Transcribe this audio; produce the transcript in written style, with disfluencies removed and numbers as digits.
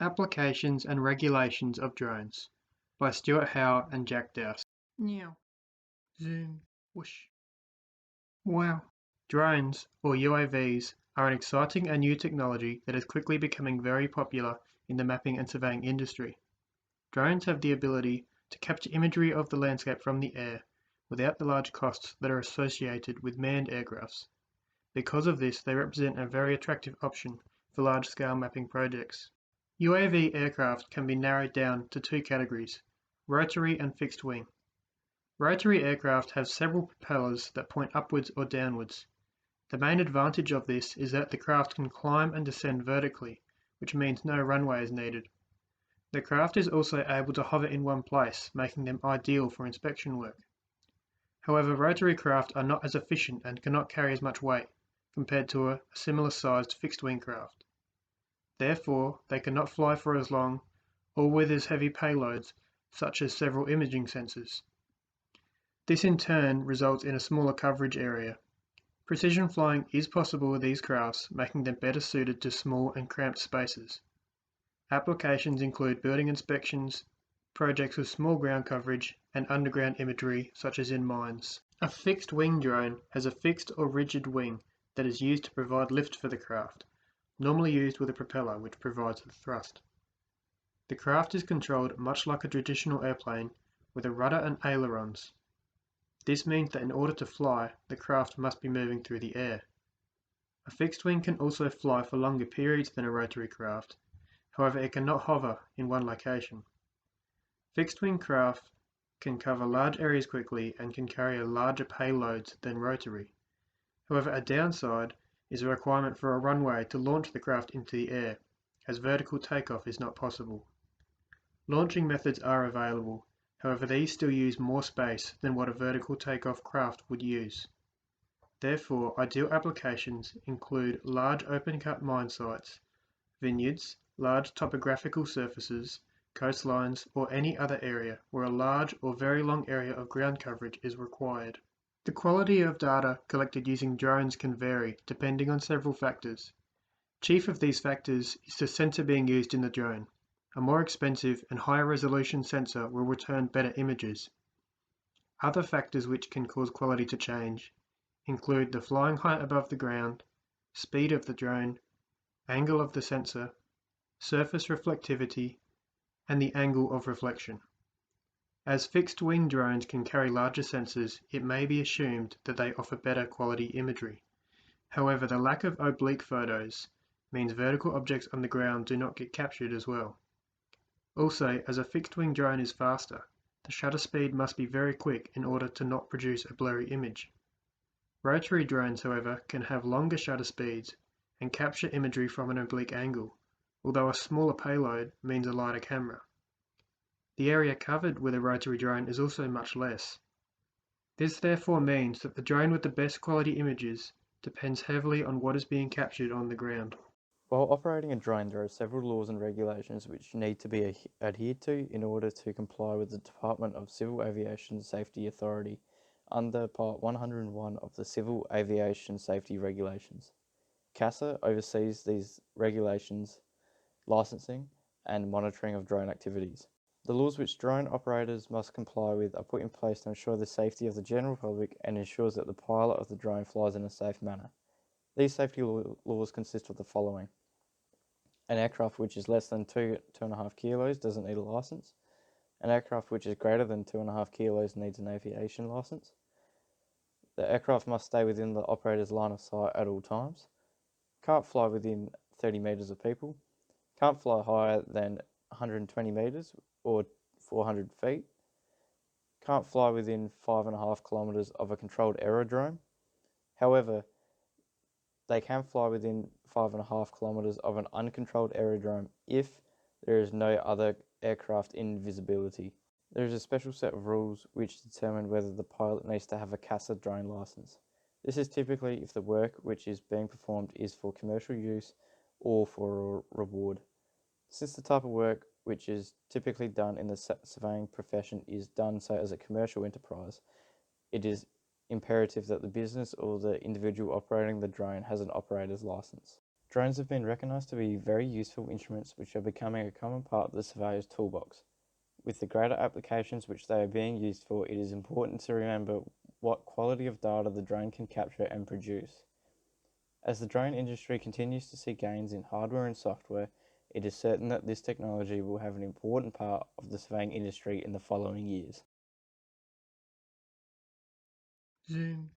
Applications and Regulations of Drones by Stuart, Howell and Jack Dowse. Meow. Zoom. Whoosh. Wow. Drones, or UAVs, are an exciting and new technology that is quickly becoming very popular in the mapping and surveying industry. Drones have the ability to capture imagery of the landscape from the air without the large costs that are associated with manned aircrafts. Because of this, they represent a very attractive option for large-scale mapping projects. UAV aircraft can be narrowed down to two categories: rotary and fixed wing. Rotary aircraft have several propellers that point upwards or downwards. The main advantage of this is that the craft can climb and descend vertically, which means no runway is needed. The craft is also able to hover in one place, making them ideal for inspection work. However, rotary craft are not as efficient and cannot carry as much weight compared to a similar-sized fixed-wing craft. Therefore, they cannot fly for as long or with as heavy payloads, such as several imaging sensors. This in turn results in a smaller coverage area. Precision flying is possible with these crafts, making them better suited to small and cramped spaces. Applications include building inspections, projects with small ground coverage, and underground imagery, such as in mines. A fixed-wing drone has a fixed or rigid wing that is used to provide lift for the craft, normally used with a propeller which provides the thrust. The craft is controlled much like a traditional airplane with a rudder and ailerons. This means that in order to fly, the craft must be moving through the air. A fixed wing can also fly for longer periods than a rotary craft, however it cannot hover in one location. Fixed-wing craft can cover large areas quickly and can carry a larger payloads than rotary. However, a downside is a requirement for a runway to launch the craft into the air, as vertical takeoff is not possible. Launching methods are available, however these still use more space than what a vertical takeoff craft would use. Therefore, ideal applications include large open-cut mine sites, vineyards, large topographical surfaces, coastlines, or any other area where a large or very long area of ground coverage is required. The quality of data collected using drones can vary depending on several factors. Chief of these factors is the sensor being used in the drone. A more expensive and higher resolution sensor will return better images. Other factors which can cause quality to change include the flying height above the ground, speed of the drone, angle of the sensor, surface reflectivity, and the angle of reflection. As fixed-wing drones can carry larger sensors, it may be assumed that they offer better quality imagery. However, the lack of oblique photos means vertical objects on the ground do not get captured as well. Also, as a fixed-wing drone is faster, the shutter speed must be very quick in order to not produce a blurry image. Rotary drones, however, can have longer shutter speeds and capture imagery from an oblique angle, although a smaller payload means a lighter camera. The area covered with a rotary drone is also much less. This therefore means that the drone with the best quality images depends heavily on what is being captured on the ground. While operating a drone, there are several laws and regulations which need to be adhered to in order to comply with the Department of Civil Aviation Safety Authority under Part 101 of the Civil Aviation Safety Regulations. CASA oversees these regulations, licensing, and monitoring of drone activities. The laws which drone operators must comply with are put in place to ensure the safety of the general public and ensures that the pilot of the drone flies in a safe manner. These safety laws consist of the following. An aircraft which is less than 2.5 kilos doesn't need a license. An aircraft which is greater than 2.5 kilos needs an aviation license. The aircraft must stay within the operator's line of sight at all times. Can't fly within 30 meters of people. Can't fly higher than 120 meters or 400 feet. Can't fly within 5.5 kilometers of a controlled aerodrome. However, they can fly within 5.5 kilometers of an uncontrolled aerodrome if there is no other aircraft in visibility. There is a special set of rules which determine whether the pilot needs to have a CASA drone license. This is typically if the work which is being performed is for commercial use or for a reward. Since the type of work which is typically done in the surveying profession is done so as a commercial enterprise, it is imperative that the business or the individual operating the drone has an operator's license. Drones have been recognised to be very useful instruments which are becoming a common part of the surveyor's toolbox. With the greater applications which they are being used for, it is important to remember what quality of data the drone can capture and produce. As the drone industry continues to see gains in hardware and software, it is certain that this technology will have an important part of the surveying industry in the following years. Zoom.